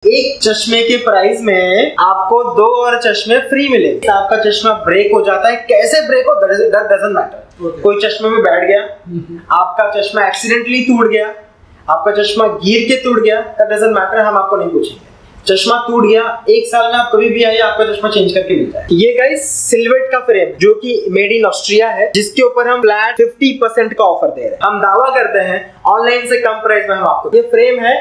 एक चश्मे के प्राइस में आपको 2 और चश्मे फ्री मिलेंगे। आपका चश्मा ब्रेक हो जाता है, कैसे ब्रेक हो डजंट मैटर। कोई चश्मे में बैठ गया, आपका चश्मा एक्सीडेंटली टूट गया, आपका चश्मा गिर के टूट गया, डजंट मैटर, हम आपको नहीं पूछेंगे। चश्मा टूट गया, 1 साल में आप कभी भी आइए, आपका चश्मा चेंज करके मिलता है। ये गाइस सिल्वेट का फ्रेम है जो कि मेड इन ऑस्ट्रिया है, जिसके ऊपर हम फ्लैट 50% का ऑफर दे रहे हैं। हम दावा करते हैं ऑनलाइन से कम प्राइस में हम आपको। ये फ्रेम है।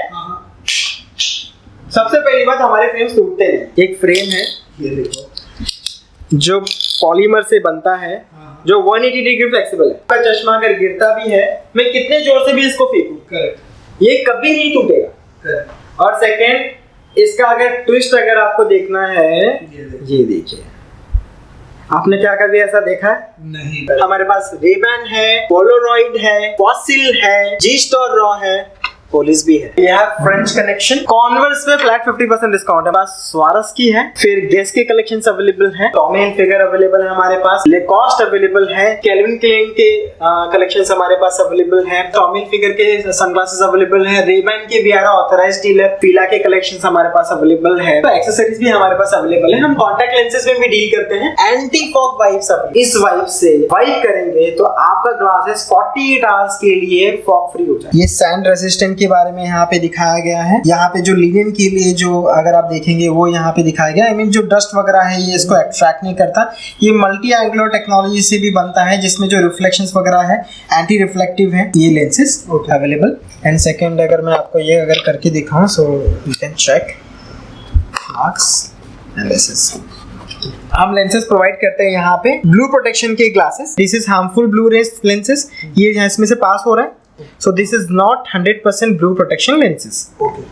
सबसे पहली बात, हमारे फ्रेम्स टूटते नहीं। एक फ्रेम है, ये देखो, जो पॉलीमर से बनता है, जो 180 डिग्री फ्लेक्सिबल है। आपका चश्मा अगर गिरता भी है, मैं कितने जोर से भी इसको फेंकूं, ये कभी नहीं टूटेगा। और सेकेंड, इसका अगर ट्विस्ट अगर आपको देखना है, ये देखिए, आपने क्या कभी ऐसा देखा है? नहीं। हमारे पास रेबैन है, पोलोरॉइड है, फॉसिल है, जी स्टार रॉ है, पोलिस भी है। यह फ्रेंच कनेक्शन। कॉन्वर्स पे फ्लैट 50% डिस्काउंट है। पास स्वारोस्की है, फिर गेस के कलेक्शंस अवेलेबल है, टॉमी हिल्फिगर अवेलेबल है हमारे पास, लेकॉस्ट अवेलेबल है, केल्विन क्लेन के कलेक्शंस हमारे पास अवेलेबल है, टॉमी हिल्फिगर के सनग्लासेस अवेलेबल है, रेबैन के वियारा ऑथराइज्ड डीलर, फीला के कलेक्शंस हमारे पास अवेलेबल है, तो एक्सेसरीज भी हमारे पास अवेलेबल है। हम कॉन्टैक्ट लेंसेज में भी डील करते हैं। एंटी फॉग वाइप्स, इस वाइप से वाइप करेंगे तो आपका ग्लासेस 48 आवर्स के लिए फॉग फ्री हो जाए। ये सैंड रेजिस्टेंट के बारे में यहाँ पे दिखाया गया है। यहाँ पे जो लिनन के लिए जो अगर आप देखेंगे वो यहाँ पे दिखाया गया। आई मीन जो डस्ट वगैरह है ये इसको एक्सट्रैक्ट नहीं करता। ये मल्टी एंगुलर टेक्नोलॉजी से भी बनता है, जिसमें जो रिफ्लेक्शंस वगैरह है एंटी रिफ्लेक्टिव है ये लेंसेज अवेलेबल। एंड सेकंड, अगर मैं आपको ये अगर करके दिखाऊं, so you can check marks and this is, हम लेंसेज प्रोवाइड करते हैं यहाँ पे ब्लू प्रोटेक्शन के glasses. This is harmful blue rays lenses, ये इसमें से पास हो रहा है। So this is not 100% blue protection lenses. Okay.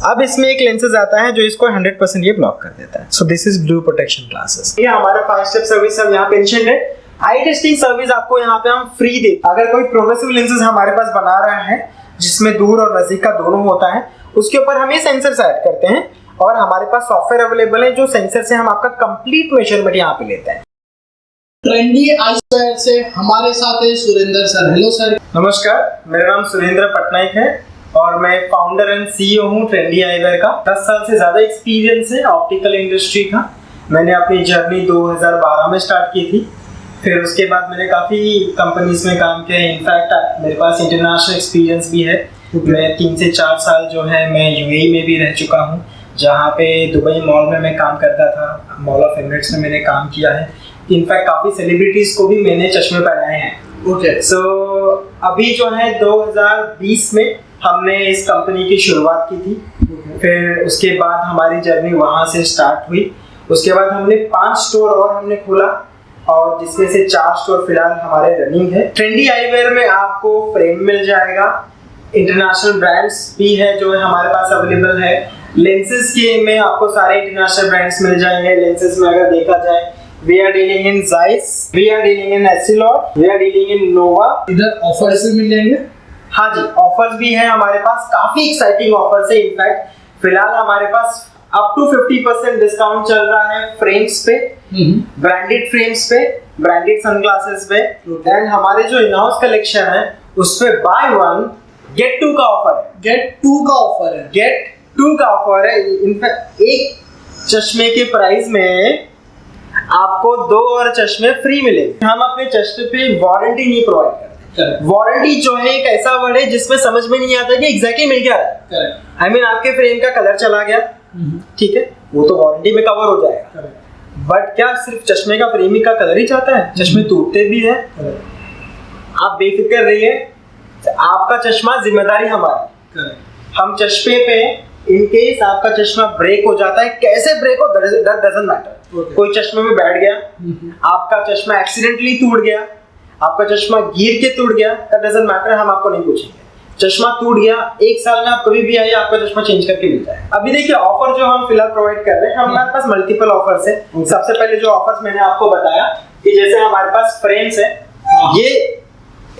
अब इसमें एक लेंसेज आता है जो इसको 100% ये ब्लॉक कर देता है। So this is blue protection glasses. ये हमारा 5 स्टेप सर्विस हम यहाँ पे मेंशन है। आई टेस्टिंग सर्विस आपको यहाँ पे हम फ्री दे। अगर कोई प्रोग्रेसिव लेंसेज हमारे पास बना रहा है जिसमें दूर और नजदीक का दोनों होता है, उसके ऊपर हम ये सेंसर्स ऐड करते हैं और हमारे पास सॉफ्टवेयर अवेलेबल है जो सेंसर से हम आपका कंप्लीट मेजरमेंट यहाँ पे लेते हैं। ट्रेंडी आईवेयर से हमारे साथ है सुरेंद्र सर। Hello sir. नमस्कार, मेरा नाम सुरेंद्र पटनायक है और मैं फाउंडर एंड सीईओ हूँ ट्रेंडी आईवेयर का। 10 साल से ज़्यादा एक्सपीरियंस है ऑप्टिकल इंडस्ट्री का। मैंने अपनी जर्नी 2012 में स्टार्ट की थी, फिर उसके बाद मैंने काफ़ी कंपनीज में काम किया। इनफैक्ट मेरे पास इंटरनेशनल एक्सपीरियंस भी है। मैं 3 से 4 साल जो है मैं यूएई में भी रह चुका हूँ, जहाँ पे दुबई मॉल में मैं काम करता था। मॉल ऑफ एमिरेट्स में मैंने काम किया है। इनफैक्ट काफ़ी सेलिब्रिटीज को भी मैंने चश्मे पहनाए हैं। ओके, सो अभी जो है 2020 में हमने इस कंपनी की शुरुआत की थी। फिर उसके बाद हमारी जर्नी वहाँ से स्टार्ट हुई। उसके बाद हमने 5 स्टोर और हमने खोला, और जिसमें से 4 स्टोर फिलहाल हमारे रनिंग है। ट्रेंडी आईवेयर में आपको फ्रेम मिल जाएगा, इंटरनेशनल ब्रांड्स भी है जो हमारे पास अवेलेबल है। लेंसेज के में आपको सारे इंटरनेशनल ब्रांड्स मिल जाएंगे। लेंसेज में अगर देखा जाए, we are dealing in Zeiss, we are dealing in Essilor, we are dealing in Nova। इधर ऑफर्स भी मिल जाएंगे? हाँ जी, ऑफर्स भी है हमारे पास, काफी एक्साइटिंग ऑफर्स है। इनफैक्ट फिलहाल हमारे पास अप टू 50% डिस्काउंट चल रहा है फ्रेम्स पे, ब्रांडेड फ्रेम्स पे, ब्रांडेड सनग्लासेस पे। एंड हमारे जो इन हाउस कलेक्शन है उस पे बाय 1 गेट 2 का ऑफर है। गेट 2 का ऑफर है? गेट 2 का ऑफर है। इनफैक्ट एक चश्मे के प्राइस में आपको 2 और चश्मे फ्री मिलेंगे। हम अपने चश्मे पे वारंटी नहीं प्रोवाइड करते। वारंटी जो है एक ऐसा वर्ड है जिसमें समझ में नहीं आता कि एग्जैक्टली मिल क्या रहा है। आई मीन आपके फ्रेम का कलर चला गया, ठीक है, वो तो वारंटी में कवर हो जाएगा। बट क्या सिर्फ चश्मे का फ्रेम का कलर ही चाहता है? चश्मे टूटते भी है। आप बेफिक्र रहिए, आपका चश्मा जिम्मेदारी हमारी। हम चश्मे पे इन केस आपका चश्मा ब्रेक हो जाता है, कैसे ब्रेक हो डजंट मैटर। कोई चश्मे में बैठ गया, आपका चश्मा एक्सीडेंटली टूट गया, आपका चश्मा गिर के टूट गया, डजंट मैटर, हम आपको नहीं पूछेंगे। चश्मा टूट गया, 1 साल में आप कभी भी आइए, आपका चश्मा चेंज करके मिलता है। अभी देखिए ऑफर जो हम फिलहाल प्रोवाइड कर रहे हैं, हमारे पास मल्टीपल ऑफर्स है। सबसे पहले जो ऑफर्स मैंने आपको बताया कि जैसे हमारे पास फ्रेम्स है,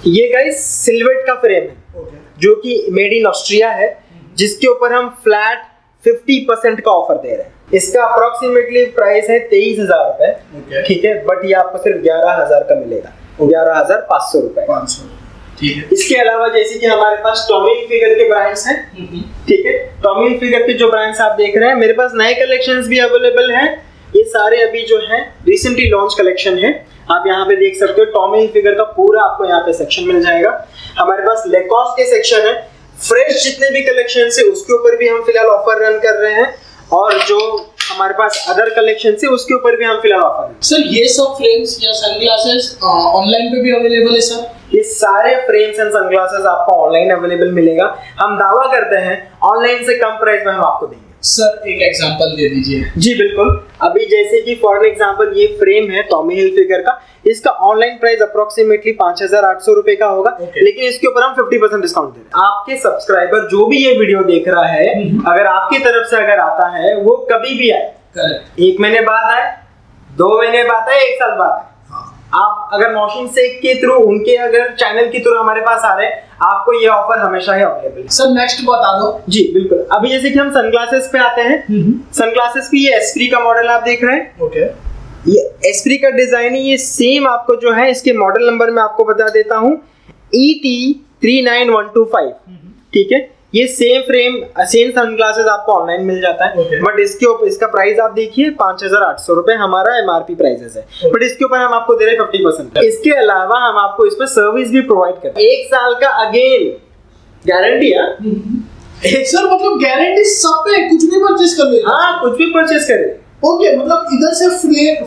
ये गाइस सिल्वेट का फ्रेम है जो कि मेड इन ऑस्ट्रिया है, जिसके ऊपर हम फ्लैट 50% का ऑफर दे रहे हैं। इसका अप्रोक्सीमेटली प्राइस है 23,000 रुपए, ठीक है, बट ये आपको सिर्फ 11,000 का मिलेगा, 11,500 रुपए। ठीक है। इसके अलावा जैसे कि हमारे पास टॉमी हिलफिगर के ब्रांड्स हैं, ठीक है। टॉमी हिलफिगर के जो ब्रांड्स आप देख रहे हैं, मेरे पास नए कलेक्शंस भी अवेलेबल हैं। ये सारे अभी जो है रिसेंटली लॉन्च कलेक्शन है। आप यहाँ पे देख सकते हो टॉमी हिलफिगर का पूरा आपको यहाँ पे सेक्शन मिल जाएगा। हमारे पास लेकॉस्ट के सेक्शन है। फ्रेश जितने भी कलेक्शन है उसके ऊपर भी हम फिलहाल ऑफर रन कर रहे हैं, और जो हमारे पास अदर कलेक्शन है उसके ऊपर भी हम फिलहाल ऑफर हैं। सर ये सब फ्रेम्स या सनग्लासेस ऑनलाइन पे भी अवेलेबल है सर? ये सारे फ्रेम्स एंड सनग्लासेस आपको ऑनलाइन अवेलेबल मिलेगा। हम दावा करते हैं ऑनलाइन से कम प्राइस में हम आपको देंगे। सर एक एग्जांपल दे दीजिए। जी बिल्कुल। अभी जैसे कि फॉर एग्जांपल ये फ्रेम है टॉमी हिलफिगर का, इसका ऑनलाइन प्राइस अप्रोक्सीमेटली 5,800 रुपए का होगा, लेकिन इसके ऊपर हम 50% डिस्काउंट दे रहे हैं। आपके सब्सक्राइबर जो भी ये वीडियो देख रहा है, अगर आपकी तरफ से अगर आता है, वो कभी भी आए, 1 महीने बाद आए, 2 महीने बाद आए, 1 साल बाद आए, आप अगर मोशन सेक के थ्रू, उनके अगर चैनल के थ्रू हमारे पास आ रहे हैं, आपको ये ऑफर हमेशा ही अवेलेबल है। सर नेक्स्ट बता दो। जी बिल्कुल। अभी जैसे कि हम सनग्लासेस पे आते हैं, सनग्लासेस की ये एस्प्री का मॉडल आप देख रहे हैं। ओके। ये एस्प्री का डिजाइन है, ये सेम आपको जो है, इसके मॉडल नंबर मैं आपको बता देता हूँ, ET39125, ठीक है। ये सेम फ्रेम सेम सनग्लासेस आपको ऑनलाइन मिल जाता है, बट इसके ऊपर इसका प्राइस आप देखिए 5,800 रुपए हमारा MRP प्राइसेस है, बट इसके ऊपर हम आपको दे रहे हैं 50%। इसके अलावा हम आपको इस पर सर्विस भी प्रोवाइड करते हैं, 1 साल का अगेन गारंटी है। सर मतलब गारंटी सब पे कुछ भी परचेस कर ले? हाँ, कुछ भी परचेस करें। ओके, मतलब इधर से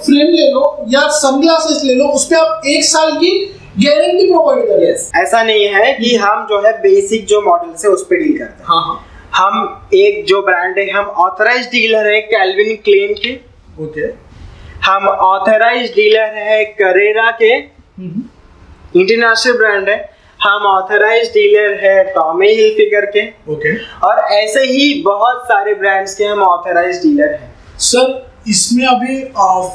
फ्रेम ले लो या सनग्लासेस ले लो, उस पे आप 1 साल की गारंटी प्रोवाइड कर रहे हैं। ऐसा नहीं है कि हम जो है बेसिक जो मॉडल से उस पे डील करते हैं। हाँ। हम एक जो ब्रांड है, हम ऑथराइज्ड डीलर है कैल्विन क्लेन के। ओके। हम ऑथराइज्ड डीलर है करेरा के, इंटरनेशनल ब्रांड है। हम ऑथराइज्ड डीलर है टॉमी हिलफिगर के। ओके। और ऐसे ही बहुत सारे ब्रांड्स के हम ऑथराइज्ड डीलर हैं। सर इसमें अभी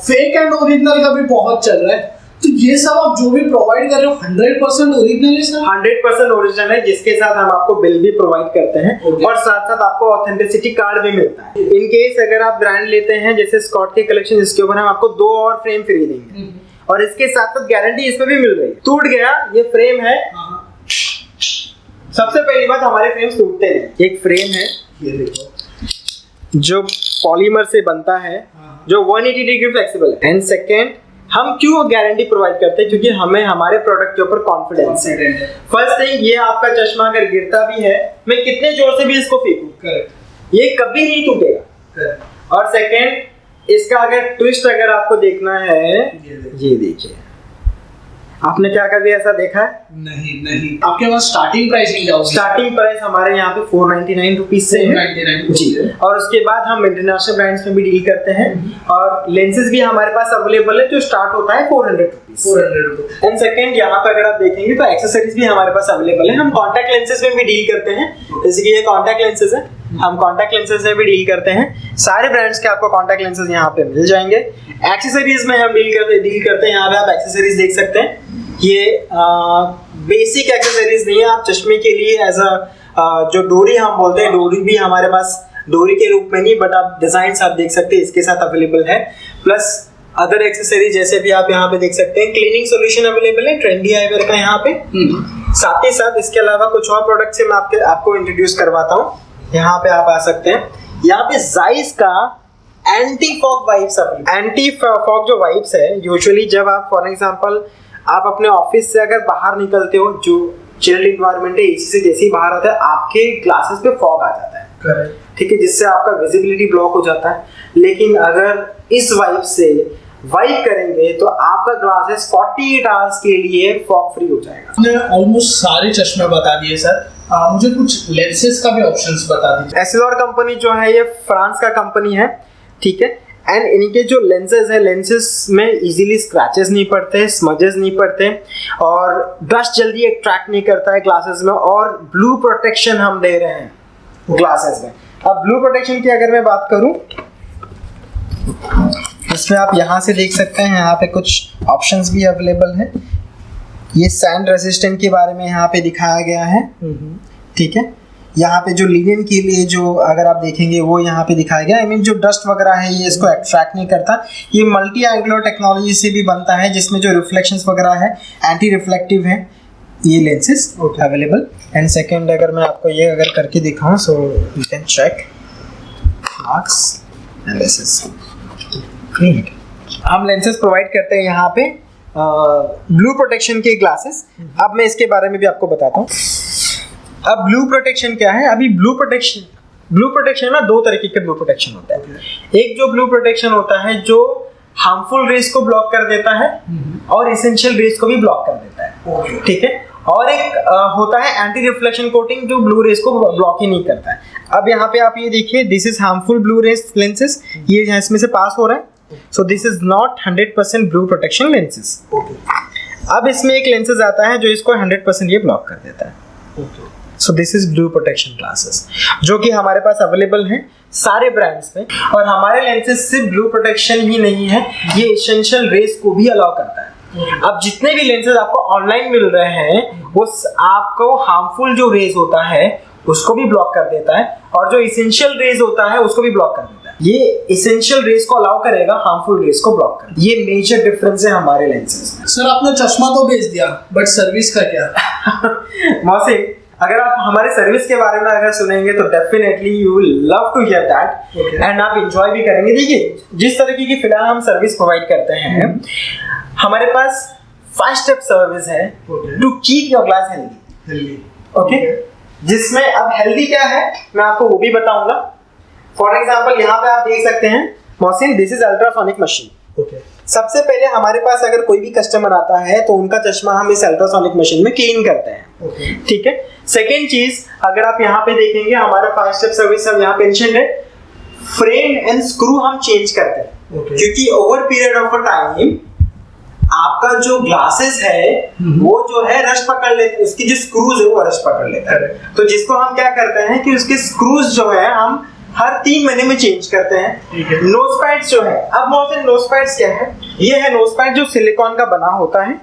फेक एंड ओरिजिनल का भी बहुत चल रहा है, तो ये सब आप जो भी प्रोवाइड कर रहे हो 100% ओरिजिनल है सर? 100% ओरिजिनल है, जिसके साथ हम आपको बिल भी प्रोवाइड करते हैं। और साथ साथ आपको ऑथेंटिसिटी कार्ड भी मिलता है। इन केस अगर आप ब्रांड लेते हैं जैसे स्कॉट के कलेक्शन, इसके ऊपर हम आपको 2 और फ्रेम फ्री देंगे, और इसके साथ साथ गारंटी इसमें भी मिल रही है। टूट गया ये फ्रेम है, सबसे पहली बात हमारे फ्रेम टूटते नहीं। एक फ्रेम है, ये देखो, जो पॉलीमर से बनता है, जो 180 डिग्री फ्लेक्सिबल है। एंड सेकेंड, हम क्यों गारंटी प्रोवाइड करते हैं? क्योंकि हमें हमारे प्रोडक्ट के ऊपर कॉन्फिडेंस है। फर्स्ट थिंग, ये आपका चश्मा अगर गिरता भी है, मैं कितने जोर से भी इसको फेंकूं, ये कभी नहीं टूटेगा। और सेकेंड, इसका अगर ट्विस्ट अगर आपको देखना है, ये देखिए, आपने क्या कभी ऐसा देखा है? नहीं। आपके पास स्टार्टिंग प्राइसिंग क्या होगी? स्टार्टिंग प्राइस हमारे यहाँ पे 499 रुपीज से है जी। और उसके बाद हम इंटरनेशनल ब्रांड्स में भी डील करते हैं, और लेंसेज भी हमारे पास अवेलेबल है जो स्टार्ट होता है 400 रुपीज। एंड सेकंड, यहाँ पे अगर आप देखेंगे तो एक्सेसरीज भी हमारे पास अवेलेबल है। हम कॉन्टैक्ट लेंसेज में भी डील करते हैं, जैसे कि ये कॉन्टैक्ट लेंसेज है, हम कॉन्टैक्ट लेंसेज में भी डील करते हैं। सारे ब्रांड्स के आपको कॉन्टैक्ट लेंसेज यहाँ पे मिल जाएंगे। एक्सेसरीज में हम डील करते हैं, यहाँ पे आप एक्सेसरीज देख सकते हैं। ये बेसिक एक्सेसरीज नहीं है, आप चश्मे के लिए एज अ जो डोरी हम बोलते हैं, डोरी भी हमारे पास डोरी के रूप में नहीं, बट आप डिजाइन आप देख सकते हैं इसके साथ अवेलेबल है। प्लस अदर एक्सेसरीज जैसे भी आप यहाँ पे देख सकते हैं, क्लीनिंग सॉल्यूशन अवेलेबल है ट्रेंडी आईवेयर का यहाँ पे। साथ ही साथ इसके अलावा कुछ और प्रोडक्ट्स मैं आपको इंट्रोड्यूस करवाता हूँ। यहाँ पे आप आ सकते हैं। यहाँ पे जाइस का anti fog wipes, anti fog जो वाइप्स है, यूजुअली जब आप फॉर एग्जांपल आप अपने ऑफिस से अगर बाहर निकलते हो, जो चिल्ड एनवायरनमेंट है, एसी से जैसे ही बाहर आता है, आपके ग्लासेस पे फॉग आ जाता है, ठीक है, जिससे आपका विजिबिलिटी ब्लॉक हो जाता है। लेकिन अगर इस वाइप से वाइप करेंगे तो आपका ग्लासेस 48 आवर्स के लिए फॉग फ्री हो जाएगा। आपने ऑलमोस्ट सारे चश्मे बता दिए सर, मुझे कुछ लेंसेज का भी ऑप्शंस बता दीजिए। एस्सिलॉर कंपनी जो है ये फ्रांस का कंपनी है, ठीक है। एंड इनके जो लेंसेज है, लेंसेज में इजीली स्क्रैचेस नहीं पड़ते, स्मजेस नहीं पड़ते, और डस्ट जल्दी अट्रैक्ट नहीं करता है ग्लासेस में, और ब्लू प्रोटेक्शन हम दे रहे हैं ग्लासेस में। अब ब्लू प्रोटेक्शन की अगर मैं बात करूं, इसमें आप यहाँ से देख सकते हैं, यहाँ पे कुछ ऑप्शंस भी अवेलेबल है। ये सैंड रेजिस्टेंट के बारे में यहाँ पे दिखाया गया है, ठीक है। यहाँ पे जो लिनियन के लिए जो अगर आप देखेंगे वो यहाँ पे दिखाया गया, आई मीन जो डस्ट वगैरह है ये इसको अट्रैक्ट नहीं करता। ये मल्टी एंगुलर टेक्नोलॉजी से भी बनता है, जिसमें जो रिफ्लेक्शंस वगैरह है एंटी रिफ्लेक्टिव है। ये लेंसेज अवेलेबल। एंड सेकंड अगर मैं आपको ये अगर करके दिखाऊं so you can check marks and this is हम लेंसेज प्रोवाइड करते हैं यहाँ पे ब्लू प्रोटेक्शन के ग्लासेस। अब मैं इसके बारे में भी आपको बताता हूँ। अब ब्लू प्रोटेक्शन क्या है? अभी ब्लू प्रोटेक्शन में दो तरीके के ब्लू प्रोटेक्शन होता है। एक जो ब्लू प्रोटेक्शन होता है जो हार्मफुल रेज को ब्लॉक कर देता है और एसेंशियल रेज को भी ब्लॉक कर देता है, ठीक है। और एक होता है एंटी रिफ्लेक्शन कोटिंग जो ब्लू रेज को ब्लॉक ही नहीं करता है। अब यहाँ पे आप ये देखिए, this is harmful blue rays lenses, ये इसमें से पास हो रहा है। So this is not 100% blue protection lenses. अब इसमें एक लेंसेज आता है जो इसको 100% ये ब्लॉक कर देता है। So this is blue protection glasses जो कि हमारे पास अवेलेबल हैं सारे ब्रांड्स में। और हमारे लेंसेज सिर्फ ब्लू प्रोटेक्शन ही नहीं है, ये एसेंशियल रेज को भी अलाउ करता है। अब जितने भी लेंसेज आपको ऑनलाइन मिल रहे हैं वो आपको हार्मफुल जो रेज होता है उसको भी ब्लॉक कर देता है और जो एसेंशियल रेज होता है उसको भी ब्लॉक कर देता है। ये एसेंशियल रेज को अलाउ करेगा, हार्मफुल रेज को ब्लॉक कर। ये मेजर डिफरेंस है हमारे लेंसेज में। सर आपने चश्मा तो बेच दिया, बट सर्विस का क्या? मौसिम, अगर आप हमारे सर्विस के बारे में अगर सुनेंगे तो definitely you will love to hear that and आप एंजॉय भी करेंगे। देखिए, जिस तरीके की फिलहाल हम सर्विस प्रोवाइड करते हैं, हमारे पास 5 स्टेप सर्विस है to keep your glass healthy. Okay, जिसमें अब हेल्दी क्या है मैं आपको वो भी बताऊंगा। फॉर एग्जांपल यहाँ पे आप देख सकते हैं मौसिन, दिस इज अल्ट्रासोनिक मशीन। सबसे पहले हमारे पास अगर कोई भी कस्टमर आता है तो उनका चश्मा हम इस अल्ट्रासोनिक मशीन में क्लीन करते हैं, ठीक है। सेकेंड चीज, अगर आप यहाँ पे देखेंगे हमारा 5 स्टेप सर्विस हम यहाँ पेंशन है, फ्रेम एंड स्क्रू हम चेंज करते हैं क्योंकि over period of a time आपका जो ग्लासेस है वो जो है रश पकड़ लेते, उसकी जो स्क्रूज है वो रश पकड़ लेता है। तो जिसको हम क्या करते हैं कि उसके स्क्रूज जो है हम हर 3 महीने में चेंज करते हैं। नोज पैड्स जो है, अब मौसम नोज पैड्स क्या है? ये है नोज पैड जो सिलिकॉन का बना होता है,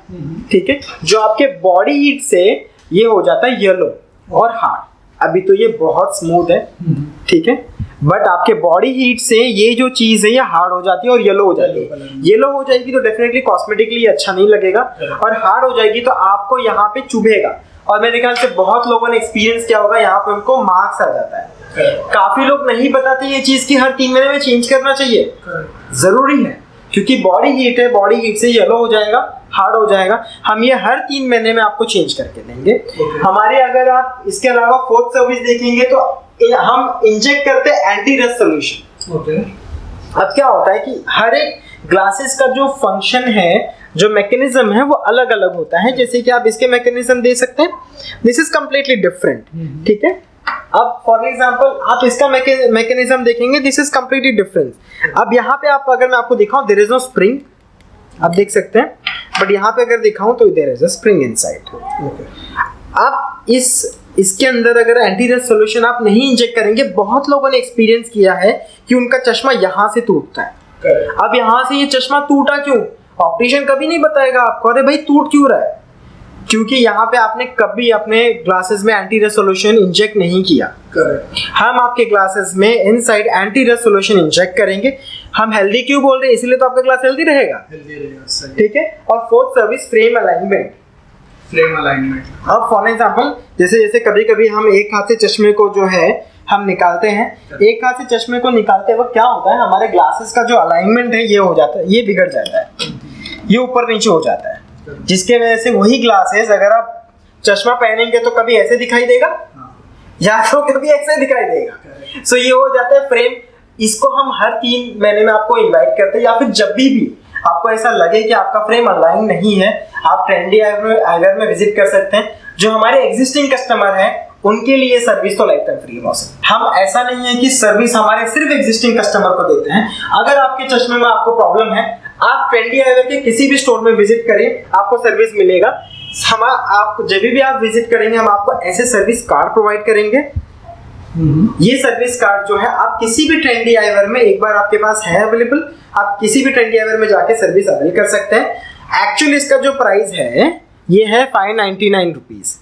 ठीक है, जो आपके बॉडी हीट से ये हो जाता है येलो और हार्ड। अभी तो ये बहुत स्मूथ है, ठीक है, बट आपके बॉडी हीट से ये जो चीज है ये हार्ड हो जाती है और येलो हो जाती है। येलो हो जाएगी तो डेफिनेटली कॉस्मेटिकली अच्छा नहीं लगेगा, और हार्ड हो जाएगी तो आपको यहाँ पे चुभेगा। और मेरे ख्याल से बहुत लोगों ने एक्सपीरियंस किया होगा, यहाँ पे उनको मार्क्स आ जाता है। काफी लोग नहीं बताते ये चीज की हर 3 महीने में चेंज करना चाहिए, जरूरी है, क्योंकि बॉडी हीट है, बॉडी हीट से येलो हो जाएगा, हार्ड हो जाएगा। हम ये हर 3 महीने में आपको चेंज करके देंगे। हमारे अगर आप इसके अलावा 4th सर्विस देखेंगे तो हम इंजेक्ट करते हैं एंटी रस्ट सोल्यूशन। अब क्या होता है कि हर एक ग्लासेस का जो फंक्शन है, जो मैकेनिज्म है वो अलग अलग होता है। जैसे कि आप इसके मैकेनिज्म दे सकते हैं, दिस इज कम्प्लीटली डिफरेंट, ठीक है। अब फॉर एग्जांपल आप इसका मैकेनिज्म देखेंगे, दिस इज कम्प्लीटली डिफरेंट। अब यहाँ पे आप अगर मैं आपको दिखाऊं, देयर इज नो स्प्रिंग, आप देख सकते हैं, बट यहाँ पे अगर दिखाऊं तो there is a spring inside. आप इसके अंदर अगर एंटी रस्ट सॉल्यूशन आप नहीं इंजेक्ट करेंगे, बहुत लोगों ने एक्सपीरियंस किया है कि उनका चश्मा यहाँ से टूटता है। अब यहाँ से ये चश्मा टूटा क्यों? ऑप्टिशियन कभी नहीं बताएगा आपको, अरे भाई टूट क्यों रहा है, क्योंकि यहाँ पे आपने कभी अपने ग्लासेस में एंटी रस्ट सॉल्यूशन इंजेक्ट नहीं किया। हम आपके ग्लासेस में inside anti rust solution inject करेंगे। हम हेल्दी क्यों बोल रहे हैं? इसलिए तो आपका ग्लास हेल्दी रहेगा, ठीक है। और 4th सर्विस फ्रेम अलाइनमेंट। अब फॉर एग्जांपल जैसे कभी कभी हम एक हाथ से चश्मे को जो है हम निकालते हैं, एक हाथ से चश्मे को निकालते वक्त क्या होता है, हमारे ग्लासेस का जो अलाइनमेंट है ये हो जाता है, ये बिगड़ जाता है, ये ऊपर नीचे हो जाता है, जिसके वजह से वही ग्लासेस अगर आप चश्मा पहनेंगे तो कभी ऐसे दिखाई देगा या तो कभी ऐसे दिखाई देगा। सो ये हो जाता है फ्रेम। इसको हम हर 3 महीने में आपको इनवाइट करते हैं, या फिर जब भी आपको ऐसा लगे कि आपका फ्रेम अलाइन नहीं है, आप ट्रेंडी आइवर में विजिट कर सकते हैं। जो हमारे एग्जिस्टिंग कस्टमर हैं उनके लिए सर्विस तो लाइफ टाइम फ्री है। हम ऐसा नहीं है कि सर्विस हमारे सिर्फ एग्जिस्टिंग कस्टमर को देते हैं। अगर आपके चश्मे में आपको प्रॉब्लम है, आप ट्रेंडी आइवर के किसी भी स्टोर में विजिट करिए, आपको सर्विस मिलेगा। आप जब भी आप विजिट करेंगे हम आपको ऐसे सर्विस कार्ड प्रोवाइड करेंगे। ये सर्विस कार्ड जो है आप किसी भी ट्रेंडी आइवर में, एक बार आपके पास है अवेलेबल, आप किसी भी ट्रेंडी आइवर में जाके सर्विस अवेल कर सकते हैं। एक्चुअली इसका जो प्राइस है ये है 599 रुपीज,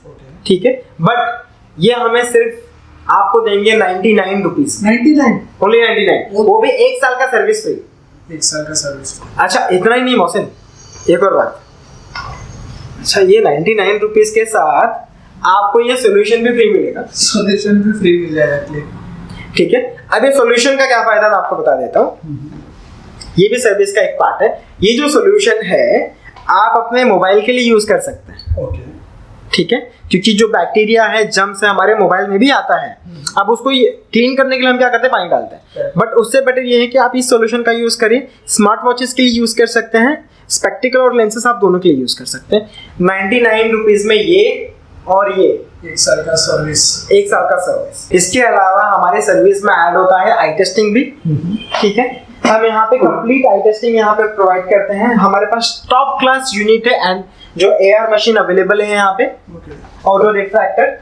ठीक है, बट ये हमें सिर्फ आपको देंगे 99 रुपीज, 99 ओनली 99, वो भी 1 साल का सर्विस फ्री। 1 साल का सर्विस। अच्छा, इतना ही नहीं मौसम, एक और बात, अच्छा, ये 99 रुपीज के साथ आपको ये सोल्यूशन भी फ्री मिलेगा। सोल्यूशन भी फ्री मिल जाएगा। ठीक है, अब ये सोल्यूशन का क्या फायदा मैं आपको बता देता हूँ। ये भी सर्विस का एक पार्ट है। ये जो सोल्यूशन है आप अपने मोबाइल के लिए यूज कर सकते हैं। ओके, ठीक है, क्योंकि जो बैक्टीरिया है, जर्म्स है, हमारे मोबाइल में भी आता है। अब उसको क्लीन करने के लिए हम क्या करते हैं, पानी डालते हैं। बट उससे बेटर ये है कि आप इस सोल्यूशन का यूज करें। स्मार्ट वॉचेस के लिए यूज कर सकते हैं, स्पेक्टिकल और लेंसेस आप दोनों के लिए यूज कर सकते हैं। 99 रुपीज में ये और ये 1 साल का सर्विस। 1 साल का सर्विस। इसके अलावा हमारे सर्विस में ऐड होता है आई टेस्टिंग भी। ठीक है, हम यहाँ पे कंप्लीट आई टेस्टिंग यहाँ पे प्रोवाइड करते हैं। हमारे पास टॉप क्लास यूनिट है एंड जो एआर मशीन अवेलेबल है यहाँ पे, ऑटो रिफ्रैक्टर,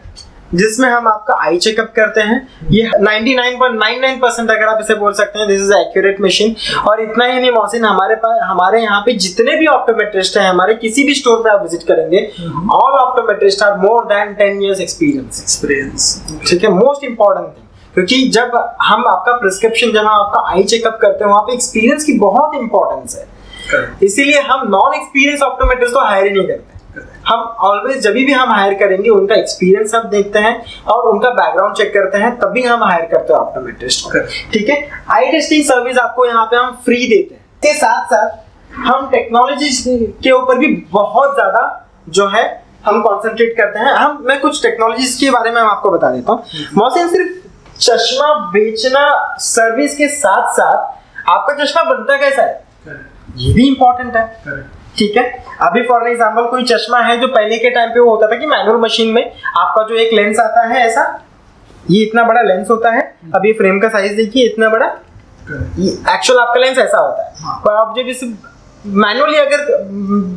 जिसमें हम आपका आई चेकअप करते हैं। ये 99.99% अगर आप इसे बोल सकते हैं, दिस इज एक्यूरेट मशीन। और इतना ही नहीं मोहसिन, हमारे यहाँ पे जितने भी ऑप्टोमेट्रिस्ट हैं, हमारे किसी भी स्टोर पे आप विजिट करेंगे, all optometrist are more than 10 years experience. ठीक है, मोस्ट इंपॉर्टेंट थिंग, क्योंकि जब हम आपका प्रिस्क्रिप्शन, जब हम आपका आई चेकअप करते हैं, वहाँ पे एक्सपीरियंस की बहुत इंपॉर्टेंस है। इसीलिए हम नॉन एक्सपीरियंस ऑप्टोमेट्रिस्ट को हायर ही नहीं करते। हम ऑलवेज जब भी हम हायर करेंगे उनका एक्सपीरियंस हम देखते हैं और उनका बैकग्राउंड चेक करते हैं, तभी हम हायर करते हैं ऑप्टोमेट्रिस्ट को। ठीक है, आई टेस्टिंग सर्विस आपको यहाँ पे हम फ्री देते हैं। इसके साथ साथ हम टेक्नोलॉजी के ऊपर भी बहुत ज्यादा जो है हम कॉन्सेंट्रेट करते हैं। मैं कुछ टेक्नोलॉजीज के बारे में हम आपको बता देता हूँ। मोहसिन, सिर्फ चश्मा बेचना सर्विस के साथ साथ आपका चश्मा बनता कैसा है ये भी इम्पोर्टेंट है। ठीक है, अभी फॉर एग्जांपल कोई चश्मा है जो पहले के टाइम पे वो होता था कि मैनुअल मशीन में आपका जो एक लेंस आता है ऐसा, ये इतना बड़ा लेंस होता है। अब ये फ्रेम का साइज देखिए, इतना बड़ा, ये एक्चुअल आपका लेंस ऐसा होता है। पर आप जब इसे मैनुअली, अगर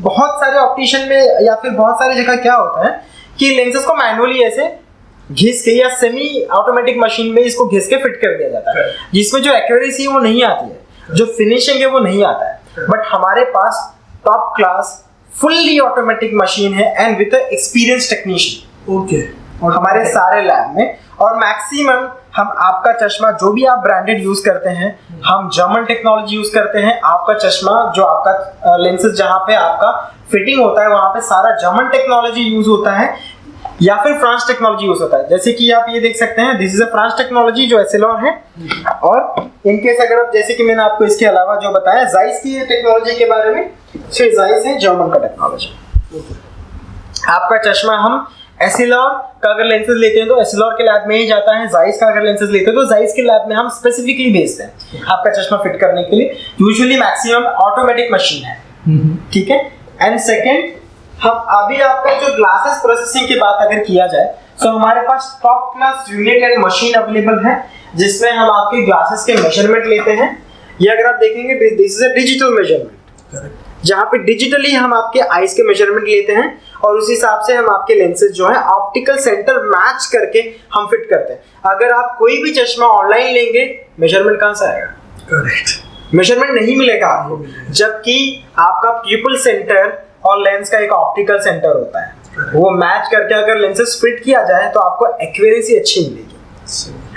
बहुत सारे ऑप्टिशियन में या फिर बहुत सारी जगह क्या होता है कि लेंसेज को मैनुअली ऐसे घिस के या सेमी ऑटोमेटिक मशीन में इसको घिस के फिट कर दिया जाता है, जिसमें जो एक्यूरेसी है वो नहीं आती है, जो फिनिशिंग है वो नहीं आता है। बट हमारे पास top class fully automatic machine है and with experience technician. Okay, और हमारे सारे लैब में, और मैक्सिमम हम आपका चश्मा जो भी आप ब्रांडेड यूज करते हैं, हम जर्मन टेक्नोलॉजी यूज करते हैं। आपका चश्मा जो आपका लेंसेज जहाँ पे आपका फिटिंग होता है वहाँ पे सारा जर्मन टेक्नोलॉजी यूज होता है या फिर फ्रांस टेक्नोलॉजी यूज होता है। जैसे कि आप ये देख सकते हैं, this is a France technology जो एसेलॉर है। और इनकेस अगर आप, जैसे कि मैंने आपको इसके अलावा जो बताया जाइस की टेक्नोलॉजी के बारे में, फिर जाइस है जर्मन का टेक्नोलॉजी। आपका चश्मा हम एसेलॉर का अगर लेंसेज लेते हैं तो एसेलॉर के लैब में ही जाता है। जाइस का अगर लेंसेज लेते हैं तो जाइस के लैब में हम स्पेसिफिकली भेजते हैं आपका चश्मा फिट करने के लिए। यूजुअली मैक्सिमम ऑटोमेटिक मशीन है। ठीक है, एंड सेकेंड, हम अभी आपका जो ग्लासेस प्रोसेसिंग की बात अगर किया जाए तो हमारे पास top class unit and machine available है, जिसमें हम आपके ग्लासेस के मेजरमेंट लेते हैं। ये अगर आप देखेंगे, this is a digital measurement, जहाँ पे डिजिटली हम आपके आईज के मेजरमेंट लेते हैं और उस हिसाब से हम आपके लेंसेज जो है ऑप्टिकल सेंटर मैच करके हम फिट करते हैं। अगर आप कोई भी चश्मा ऑनलाइन लेंगे, मेजरमेंट कहाँ से आएगा? करेक्ट, मेजरमेंट नहीं मिलेगा आपको, जबकि आपका प्यूपिल सेंटर और लेंस का एक ऑप्टिकल सेंटर होता है, वो मैच करके अगर लेंसेज फिट किया जाए तो आपको एक्यूरेसी अच्छी मिलेगी।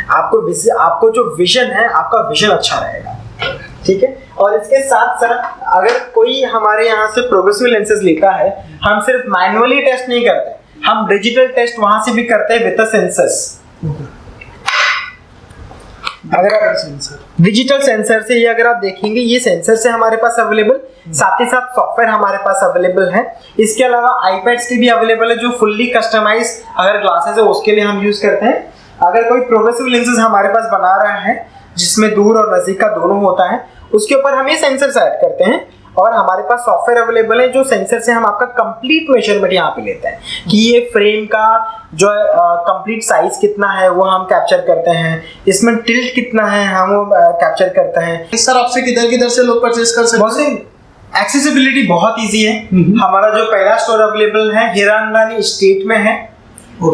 आपको जो विजन है, आपका विजन अच्छा रहेगा। ठीक है, और इसके साथ साथ अगर कोई हमारे यहाँ से प्रोग्रेसिव लेंसेज लेता है, हम सिर्फ मैनुअली टेस्ट नहीं करते, हम डिजिटल टेस्ट वहां से भी करते हैं विद सेंसर्स। अगर डिजिटल सेंसर से, ये अगर आप देखेंगे, ये सेंसर से हमारे पास अवेलेबल, साथ ही साथ सॉफ्टवेयर हमारे पास अवेलेबल है। इसके अलावा आईपैड्स की भी अवेलेबल है जो फुल्ली कस्टमाइज अगर ग्लासेस है उसके लिए हम यूज करते हैं। अगर कोई प्रोग्रेसिव लेंसेज हमारे पास बना रहा है जिसमें दूर और नजदीक का दोनों होता है, उसके ऊपर हम ये सेंसर ऐड करते हैं और हमारे पास सॉफ्टवेयर अवेलेबल है जो सेंसर से हम आपका कंप्लीट मेजरमेंट यहाँ पे लेते हैं कि ये फ्रेम का जो कंप्लीट साइज कितना है वो हम कैप्चर करते हैं, इसमें टिल्ट कितना है हम वो कैप्चर करते हैं। सर, आपसे किधर से लोग परचेस कर सकते हैं? एक्सेसिबिलिटी बहुत इजी है। हमारा जो पहला स्टोर अवेलेबल है हीरानंदानी स्टेट में है,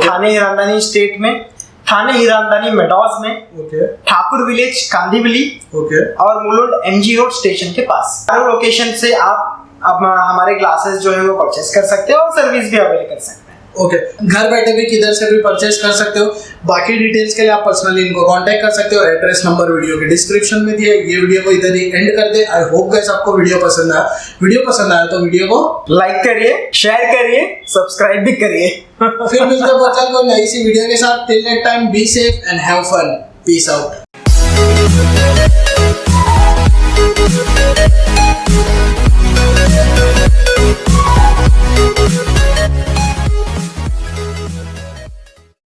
थाने हीरानंदानी स्टेट में, थाने हीरानंदानी मेडॉज में, ठाकुर विलेज कांदीवली, और मुलुंड एमजी रोड स्टेशन के पास। हर लोकेशन से आप अब हमारे ग्लासेस जो है वो परचेस कर सकते हैं और सर्विस भी अवेल कर सकते हैं। ओके, घर बैठे भी किधर से भी परचेस कर सकते हो। बाकी डिटेल्स के लिए आप पर्सनली इनको कांटेक्ट कर सकते हो। एड्रेस नंबर वीडियो के डिस्क्रिप्शन में दिया है। ये वीडियो को इधर ही एंड कर दे। आई होप गाइस आपको वीडियो पसंद आया। वीडियो पसंद आया तो वीडियो को लाइक करिए, शेयर करिए, सब्सक्राइब भी करिए। फिर मिलते हैं बहुत जल्द कोई नई सी वीडियो के साथ। Till that time be safe and have fun. Peace out.